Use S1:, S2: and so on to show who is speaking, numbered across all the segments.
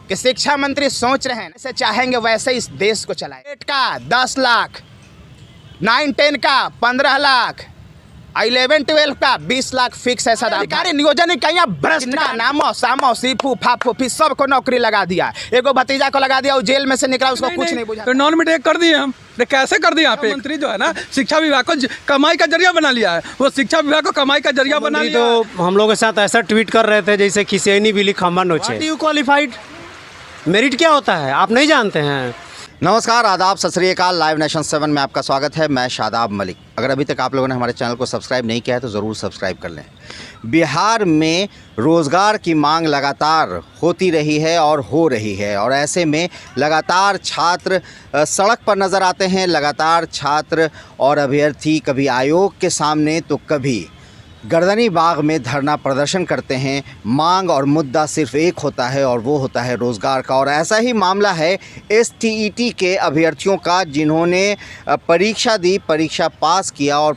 S1: कि शिक्षा मंत्री सोच रहे हैं जैसे चाहेंगे वैसे इस देश को चलाए। 8 का 10 लाख, 9-10 का 15 लाख, 11-12 का 20 लाख फिक्स है। सरकारी नियोजन इकाइयां भ्रष्ट का नामो सामो सीफू फाफू सबको नौकरी लगा दिया। एगो भतीजा को लगा दिया, वो जेल में से निकला, उसको कुछ नहीं बुझा।
S2: तो नॉन मीडिया कर दिए हम, कैसे कर दिया? मंत्री जो है ना शिक्षा विभाग को कमाई का जरिया बना लिया है। वो शिक्षा विभाग को कमाई का जरिया बना लिया।
S3: तो हम लोग के साथ ऐसा ट्वीट कर रहे थे जैसे खिसेनी बिली खम्बा नोचे। यू क्वालिफाइड, मेरिट क्या होता है आप नहीं जानते हैं?
S4: नमस्कार, आदाब, सत श्री अकाल। लाइव नेशन 7 में आपका स्वागत है। मैं शादाब मलिक। अगर अभी तक आप लोगों ने हमारे चैनल को सब्सक्राइब नहीं किया है तो ज़रूर सब्सक्राइब कर लें। बिहार में रोज़गार की मांग लगातार होती रही है और हो रही है, और ऐसे में लगातार छात्र सड़क पर नज़र आते हैं। लगातार छात्र और अभ्यर्थी कभी आयोग के सामने तो कभी गर्दनी बाग में धरना प्रदर्शन करते हैं। मांग और मुद्दा सिर्फ एक होता है और वो होता है रोज़गार का। और ऐसा ही मामला है STET के अभ्यर्थियों का, जिन्होंने परीक्षा दी, परीक्षा पास किया और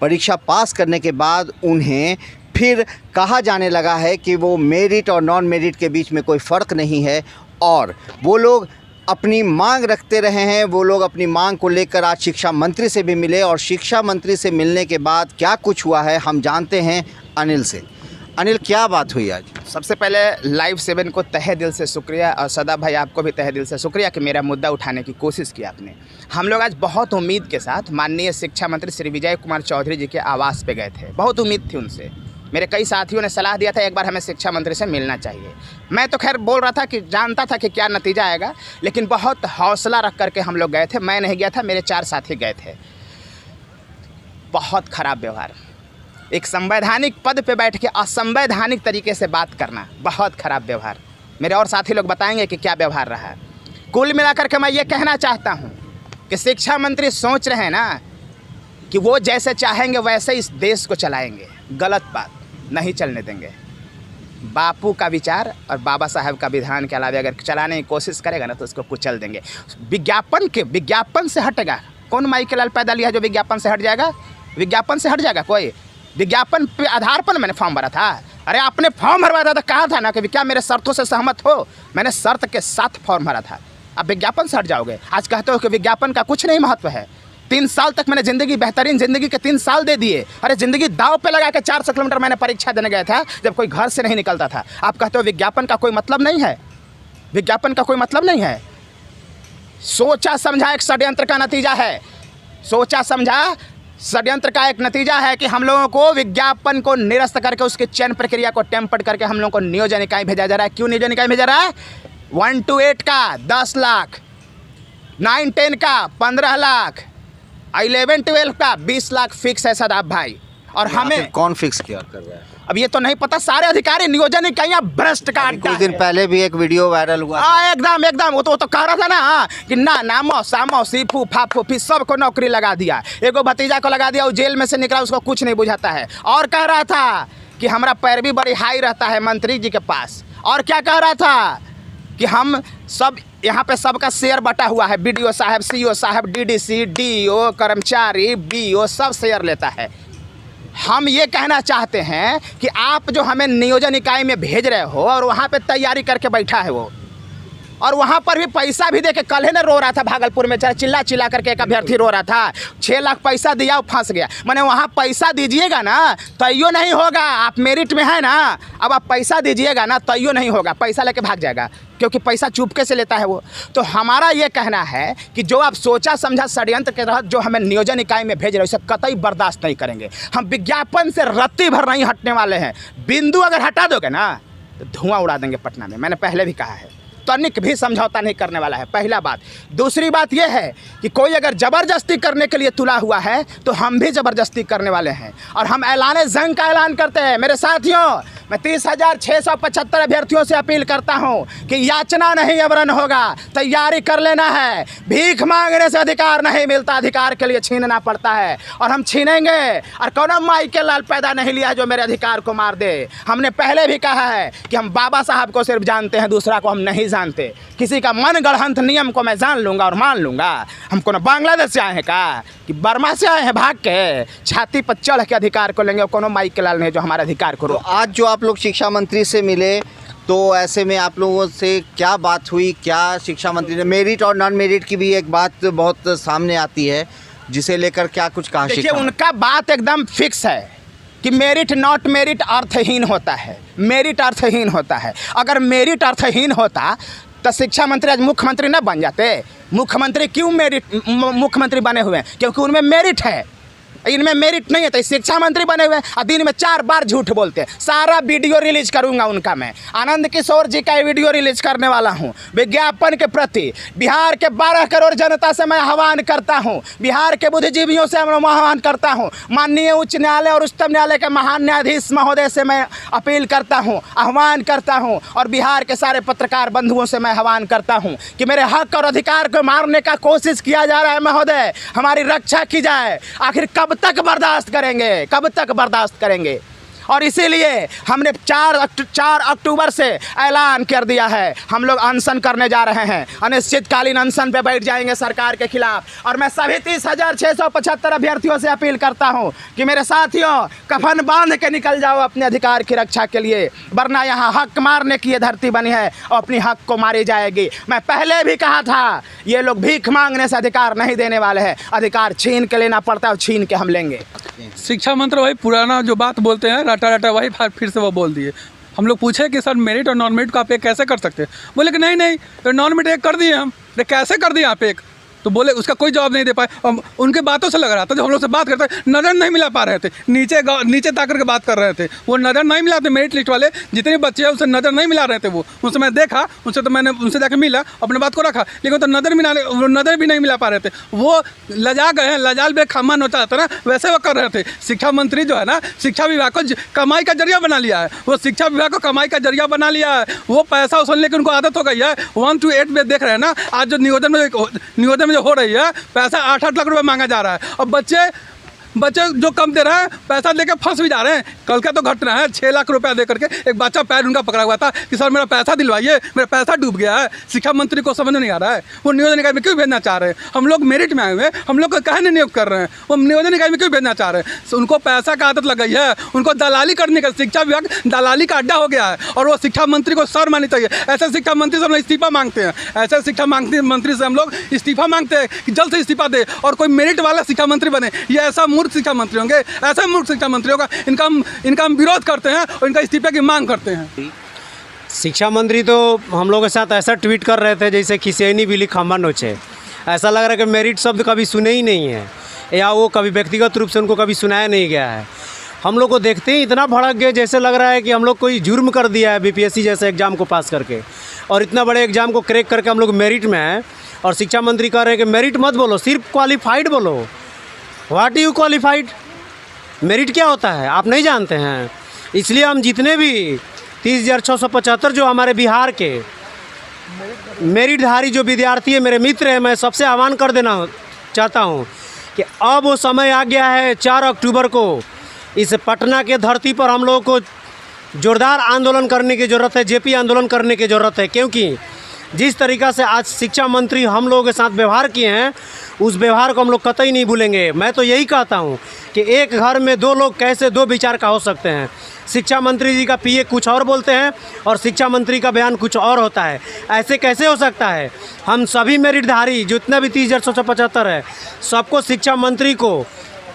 S4: परीक्षा पास करने के बाद उन्हें फिर कहा जाने लगा है कि वो मेरिट और नॉन मेरिट के बीच में कोई फ़र्क नहीं है, और वो लोग अपनी मांग रखते रहे हैं। वो लोग अपनी मांग को लेकर आज शिक्षा मंत्री से भी मिले, और शिक्षा मंत्री से मिलने के बाद क्या कुछ हुआ है हम जानते हैं अनिल से। अनिल, क्या बात हुई आज?
S1: सबसे पहले लाइव 7 को तहे दिल से शुक्रिया, और सदा भाई आपको भी तहे दिल से शुक्रिया कि मेरा मुद्दा उठाने की कोशिश की आपने। हम लोग आज बहुत उम्मीद के साथ माननीय शिक्षा मंत्री श्री विजय कुमार चौधरी जी के आवास पे गए थे। बहुत उम्मीद थी उनसे। मेरे कई साथियों ने सलाह दिया था एक बार हमें शिक्षा मंत्री से मिलना चाहिए। मैं तो खैर बोल रहा था कि जानता था कि क्या नतीजा आएगा, लेकिन बहुत हौसला रख करके हम लोग गए थे। मैं नहीं गया था, मेरे 4 साथी गए थे। बहुत ख़राब व्यवहार, एक संवैधानिक पद पे बैठ के असंवैधानिक तरीके से बात करना, बहुत ख़राब व्यवहार। मेरे और साथी लोग बताएंगे कि क्या व्यवहार रहा है। कुल मिलाकर के मैं ये कहना चाहता हूँ कि शिक्षा मंत्री सोच रहे हैं ना कि वो जैसे चाहेंगे वैसे इस देश को चलाएंगे। गलत बात, नहीं चलने देंगे। बापू का विचार और बाबा साहब का विधान के अलावा अगर चलाने की कोशिश करेगा ना तो उसको कुचल देंगे। विज्ञापन से हटेगा कौन? माई के लाल पैदा लिया जो विज्ञापन से हट जाएगा? विज्ञापन से हट जाएगा कोई? विज्ञापन पे आधार पर मैंने फॉर्म भरा था। अरे आपने फॉर्म भरवाया था, कहा था ना कि क्या मेरे शर्तों से सहमत हो? मैंने शर्त के साथ फॉर्म भरा था। आप विज्ञापन से हट जाओगे? आज कहते हो कि विज्ञापन का कुछ नहीं महत्व है। 3 साल तक मैंने ज़िंदगी, बेहतरीन ज़िंदगी के 3 साल दे दिए। अरे ज़िंदगी दाव पे लगा के 400 किलोमीटर मैंने परीक्षा देने गया था जब कोई घर से नहीं निकलता था। आप कहते हो विज्ञापन का कोई मतलब नहीं है? विज्ञापन का कोई मतलब नहीं है। सोचा समझा एक षड्यंत्र का नतीजा है। सोचा समझा षड्यंत्र का एक नतीजा है कि हम लोगों को विज्ञापन को निरस्त करके उसके चयन प्रक्रिया को टेम्पर्ड करके हम लोगों को नियोजन इकाई भेजा जा रहा है। क्यों नियोजन इकाई भेजा रहा है? 1 to 8 का 10 लाख, 9-10 का 15 लाख, 11-12 का 20 लाख फिक्स है सदाब भाई। और हमें
S4: कौन फिक्स किया कर रहा है
S1: अब ये तो नहीं पता। सारे अधिकारी नियोजन इकाइयां भ्रष्ट का अड्डा।
S4: कुछ दिन पहले भी एक वीडियो वायरल हुआ।
S1: एकदम वो तो कह रहा था ना कि नामो सामो सीफू फाफू सबको नौकरी लगा दिया। एगो भतीजा को लगा दिया, वो जेल में से निकला, उसको कुछ नहीं बुझाता है। और कह रहा था कि हमारा पैरवी बड़ी हाई रहता है मंत्री जी के पास। और क्या कह रहा था कि हम सब यहाँ पे सबका शेयर बटा हुआ है। BDO साहब, CO साहब, DDC, DO, कर्मचारी, BO सब शेयर लेता है। हम ये कहना चाहते हैं कि आप जो हमें नियोजन इकाई में भेज रहे हो और वहाँ पे तैयारी करके बैठा है वो, और वहाँ पर भी पैसा भी दे के, कल है ना रो रहा था भागलपुर में, चाहे चिल्ला करके एक अभ्यर्थी रो रहा था। 6 लाख पैसा दिया, वो फंस गया। मैंने वहाँ पैसा दीजिएगा ना तैयो नहीं होगा। आप मेरिट में है ना, अब आप पैसा दीजिएगा ना तैयो नहीं होगा। पैसा लेके भाग जाएगा, क्योंकि पैसा चुपके से लेता है वो। तो हमारा ये कहना है कि जो आप सोचा समझा षड्यंत्र के तहत जो हमें नियोजन इकाई में भेज रहे हो, इसे कतई बर्दाश्त नहीं करेंगे। हम विज्ञापन से रत्ती भर नहीं हटने वाले हैं। बिंदु अगर हटा दोगे ना तो धुआं उड़ा देंगे पटना में। मैंने पहले भी कहा है, तनिक भी समझौता नहीं करने वाला है, पहला बात। दूसरी बात यह है कि कोई अगर ज़बरदस्ती करने के लिए तुला हुआ है तो हम भी ज़बरदस्ती करने वाले हैं, और हम ऐलान जंग का ऐलान करते हैं। मेरे साथियों, मैं 30,675 अभ्यर्थियों से अपील करता हूं कि याचना नहीं अवरण होगा, तैयारी कर लेना है। भीख मांगने से अधिकार नहीं मिलता, अधिकार के लिए छीनना पड़ता है, और हम छीनेंगे। और कौन माई के लाल पैदा नहीं लिया जो मेरे अधिकार को मार दे। हमने पहले भी कहा है कि हम बाबा साहब को सिर्फ जानते हैं, दूसरा को हम नहीं जानते। किसी का मन गढ़ंत नियम को मैं जान लूँगा और मान लूँगा। हम कौन बांग्लादेश से आए हैं का कि बर्मा से आए हैं भाग के? छाती पर चढ़ के अधिकार को लेंगे, और कोनो माई के लाल नहीं जो हमारे अधिकार को।
S4: तो आज जो आप लोग शिक्षा मंत्री से मिले, तो ऐसे में आप लोगों से क्या बात हुई, क्या शिक्षा मंत्री ने मेरिट और नॉन मेरिट की भी एक बात बहुत सामने आती है, जिसे लेकर क्या कुछ कहा
S1: देखिए
S4: शिक्षा?
S1: उनका बात एकदम फिक्स है कि मेरिट नॉट मेरिट अर्थहीन होता है, मेरिट अर्थहीन होता है। अगर मेरिट अर्थहीन होता तो शिक्षा मंत्री आज मुख्यमंत्री न बन जाते। मुख्यमंत्री क्यों मुख्यमंत्री बने हुए हैं? क्योंकि उनमें मेरिट है, इनमें मेरिट नहीं है तो शिक्षा मंत्री बने हुए हैं और दिन में 4 बार झूठ बोलते हैं। सारा वीडियो रिलीज करूंगा उनका, मैं आनंद किशोर जी का वीडियो रिलीज करने वाला हूं। विज्ञापन के प्रति बिहार के 12 करोड़ जनता से मैं आह्वान करता हूं, बिहार के बुद्धिजीवियों से मैं आह्वान करता हूं, माननीय उच्च न्यायालय और उच्चतम न्यायालय के महान न्यायाधीश महोदय से मैं अपील करता हूँ, आह्वान करता हूँ, और बिहार के सारे पत्रकार बंधुओं से मैं आह्वान करता हूँ कि मेरे हक और अधिकार को मारने का कोशिश किया जा रहा है महोदय, हमारी रक्षा की जाए। आखिर कब तक बर्दाश्त करेंगे, कब तक बर्दाश्त करेंगे? और इसीलिए हमने 4 अक्टूबर से ऐलान कर दिया है, हम लोग अनशन करने जा रहे हैं, अनिश्चितकालीन अनशन पे बैठ जाएंगे सरकार के खिलाफ। और मैं सभी 30,675 अभ्यर्थियों से अपील करता हूं कि मेरे साथियों कफन बांध के निकल जाओ अपने अधिकार की रक्षा के लिए, वरना यहाँ हक मारने की ये धरती बनी है और अपनी हक को मारी जाएगी। मैं पहले भी कहा था ये लोग भीख मांगने से अधिकार नहीं देने वाले हैं, अधिकार छीन के लेना पड़ता है और छीन के हम लेंगे।
S2: शिक्षा मंत्री वही पुराना जो बात बोलते हैं रटा वही फिर से वो बोल दिए। हम लोग पूछे कि सर मेरिट और नॉन मेरिट को आप एक कैसे कर सकते हैं? बोले कि नहीं तो नॉन मेरिट एक कर दिए हम। कैसे कर दिए आप एक? तो बोले उसका कोई जवाब नहीं दे पाए। और उनके बातों से लग रहा था जो हम लोग से बात करते नज़र नहीं मिला पा रहे थे, नीचे ताकर के बात कर रहे थे, वो नज़र नहीं मिलाते। मेरिट लिस्ट वाले जितने बच्चे हैं उनसे नज़र नहीं मिला रहे थे। वो उनसे मैं देखा, उनसे तो मैंने उनसे जाकर मिला, अपने बात को रखा, लेकिन तो नज़र भी नहीं मिला पा रहे थे। वो लजा गए हैं, लजाल बे खामा नोचा जाता है ना, वैसे वो कर रहे थे। शिक्षा मंत्री जो है ना, शिक्षा विभाग को कमाई का जरिया बना लिया है। वो शिक्षा विभाग को कमाई का जरिया बना लिया है। वो पैसा वसूलने की उनको आदत हो गई है। 1 to 8 में देख रहे हैं ना, आज जो नियोजन में जो हो रही है, पैसा 8-8 लाख रुपए मांगा जा रहा है। और बच्चे जो कम दे रहे हैं पैसा लेकर फंस भी जा रहे हैं। कल का तो घटना है, 6 लाख रुपया दे करके एक बच्चा पैर उनका पकड़ा हुआ था कि सर मेरा पैसा दिलवाइए, मेरा पैसा डूब गया है। शिक्षा मंत्री को समझ नहीं आ रहा है, वो नियोजन इकाई में क्यों भेजना चाह रहे हैं? हम लोग मेरिट में आए हुए हैं, हम लोग को काहे नहीं नियुक्त कर रहे हैं? वो नियोजन इकाई में क्यों भेजना चाह रहे हैं? उनको पैसा का आदत लग गई है, उनको दलाली करने का, शिक्षा विभाग दलाली का अड्डा हो गया है। और वो शिक्षा मंत्री को शर्म आनी चाहिए। ऐसे शिक्षा मंत्री से हम लोग इस्तीफा मांगते हैं, ऐसे शिक्षा मंत्री से हम लोग इस्तीफा मांगते हैं कि जल्द से इस्तीफा दे और कोई मेरिट वाला शिक्षा मंत्री बने। ये ऐसा मूर्ख शिक्षा मंत्री होंगे, ऐसे मूर्ख शिक्षा मंत्रियों का इनका हम विरोध करते हैं और इनका इस्तीफे की मांग करते हैं।
S3: शिक्षा मंत्री तो हम लोगों के साथ ऐसा ट्वीट कर रहे थे जैसे खिसेनी बिल्ली खम्बा नोचे। ऐसा लग रहा है कि मेरिट शब्द कभी सुने ही नहीं है, या वो कभी व्यक्तिगत रूप से उनको कभी सुनाया नहीं गया है। हम लोग को देखते ही इतना भड़क गए, जैसे लग रहा है कि हम लोग कोई जुर्म कर दिया है बीपीएससी जैसे एग्ज़ाम को पास करके, और इतना बड़े एग्ज़ाम को क्रैक करके हम लोग मेरिट में हैं। और शिक्षा मंत्री कह रहे हैं कि मेरिट मत बोलो, सिर्फ क्वालिफाइड बोलो। What you qualified? मेरिट क्या होता है आप नहीं जानते हैं। इसलिए हम जितने भी 30,675 जो हमारे बिहार के मेरिटधारी जो विद्यार्थी है, मेरे मित्र हैं, मैं सबसे आह्वान कर देना चाहता हूं कि अब वो समय आ गया है 4 अक्टूबर को इस पटना के धरती पर हम लोगों को जोरदार आंदोलन करने की ज़रूरत है, जेपी आंदोलन करने की ज़रूरत है। क्योंकि जिस तरीक़ा से आज शिक्षा मंत्री हम लोगों के साथ व्यवहार किए हैं, उस व्यवहार को हम लोग कतई नहीं भूलेंगे। मैं तो यही कहता हूं कि एक घर में 2 लोग कैसे 2 विचार का हो सकते हैं। शिक्षा मंत्री जी का पीए कुछ और बोलते हैं और शिक्षा मंत्री का बयान कुछ और होता है। ऐसे कैसे हो सकता है? हम सभी मेरिटधारी जितना भी 30,675 है, सबको शिक्षा मंत्री को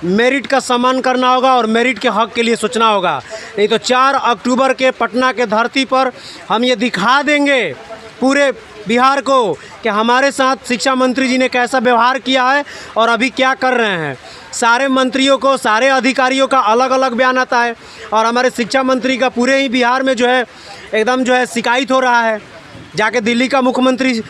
S3: मेरिट का सम्मान करना होगा और मेरिट के हक के लिए सोचना होगा। नहीं तो 4 अक्टूबर के पटना के धरती पर हम ये दिखा देंगे पूरे बिहार को कि हमारे साथ शिक्षा मंत्री जी ने कैसा व्यवहार किया है और अभी क्या कर रहे हैं। सारे मंत्रियों को, सारे अधिकारियों का अलग अलग बयान आता है और हमारे शिक्षा मंत्री का पूरे ही बिहार में जो है एकदम जो है शिकायत हो रहा है। जाके दिल्ली का मुख्यमंत्री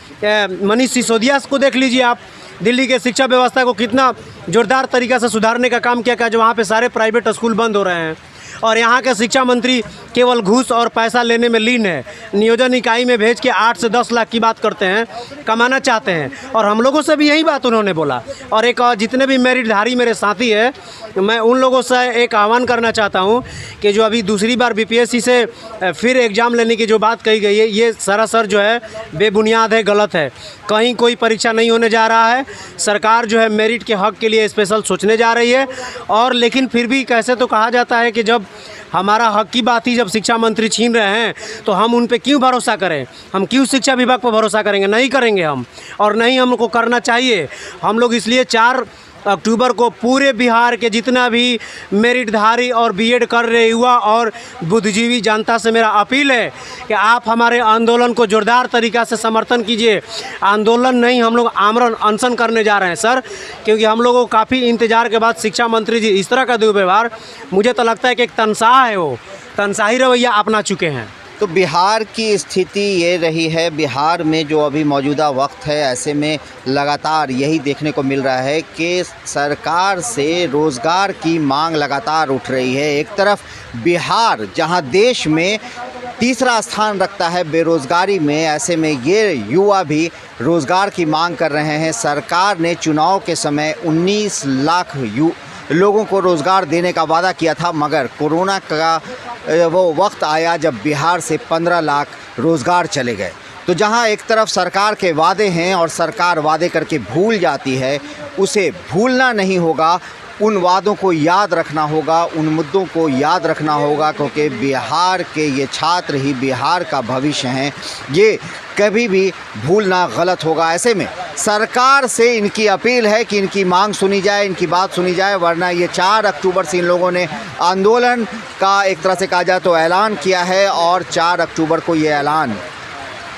S3: मनीष सिसोदिया को देख लीजिए आप, दिल्ली के शिक्षा व्यवस्था को कितना जोरदार तरीक़े से सुधारने का काम किया जो वहाँ पे सारे प्राइवेट स्कूल बंद हो रहे हैं। और यहाँ के शिक्षा मंत्री केवल घूस और पैसा लेने में लीन है। नियोजन इकाई में भेज के 8 से 10 लाख की बात करते हैं, कमाना चाहते हैं। और हम लोगों से भी यही बात उन्होंने बोला। और एक जितने भी मेरिटधारी मेरे साथी हैं, मैं उन लोगों से एक आह्वान करना चाहता हूँ कि जो अभी दूसरी बार बीपीएससी से फिर एग्ज़ाम लेने की जो बात कही गई है, ये सरासर जो है बेबुनियाद है, गलत है। कहीं कोई परीक्षा नहीं होने जा रहा है। सरकार जो है मेरिट के हक़ के लिए स्पेशल सोचने जा रही है। और लेकिन फिर भी कैसे तो कहा जाता है कि जब हमारा हक की बात ही जब शिक्षा मंत्री छीन रहे हैं तो हम उन पे क्यों भरोसा करें? हम क्यों शिक्षा विभाग पर भरोसा करेंगे? नहीं करेंगे हम, और नहीं हमको करना चाहिए। हम लोग इसलिए 4 अक्टूबर को पूरे बिहार के जितना भी मेरिटधारी और बीएड कर रहे युवा और बुद्धिजीवी जनता से मेरा अपील है कि आप हमारे आंदोलन को जोरदार तरीक़ा से समर्थन कीजिए। आंदोलन नहीं, हम लोग आमरण अनशन करने जा रहे हैं सर, क्योंकि हम लोगों को काफ़ी इंतज़ार के बाद शिक्षा मंत्री जी इस तरह का दुर्व्यवहार, मुझे तो लगता है कि एक तनसाह है, वो तनसाही रवैया अपना चुके हैं।
S4: तो बिहार की स्थिति ये रही है, बिहार में जो अभी मौजूदा वक्त है, ऐसे में लगातार यही देखने को मिल रहा है कि सरकार से रोज़गार की मांग लगातार उठ रही है। एक तरफ बिहार जहां देश में तीसरा स्थान रखता है बेरोज़गारी में, ऐसे में ये युवा भी रोज़गार की मांग कर रहे हैं। सरकार ने चुनाव के समय 19 लाख लोगों को रोज़गार देने का वादा किया था, मगर कोरोना का वो वक्त आया जब बिहार से 15 लाख रोज़गार चले गए। तो जहां एक तरफ सरकार के वादे हैं और सरकार वादे करके भूल जाती है, उसे भूलना नहीं होगा, उन वादों को याद रखना होगा, उन मुद्दों को याद रखना होगा, क्योंकि बिहार के ये छात्र ही बिहार का भविष्य हैं। ये कभी भी भूलना गलत होगा। ऐसे में सरकार से इनकी अपील है कि इनकी मांग सुनी जाए, इनकी बात सुनी जाए, वरना ये 4 अक्टूबर से इन लोगों ने आंदोलन का एक तरह से कहा जाए तो ऐलान किया है, और 4 अक्टूबर को ये ऐलान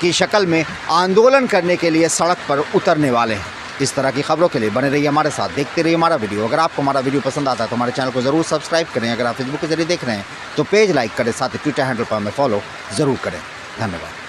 S4: की शक्ल में आंदोलन करने के लिए सड़क पर उतरने वाले हैं। इस तरह की खबरों के लिए बने रहिए हमारे साथ, देखते रहिए हमारा वीडियो। अगर आपको हमारा वीडियो पसंद आता है तो हमारे चैनल को ज़रूर सब्सक्राइब करें। अगर आप फेसबुक के जरिए देख रहे हैं तो पेज लाइक करें, साथ ही ट्विटर हैंडल पर हमें फॉलो ज़रूर करें। धन्यवाद।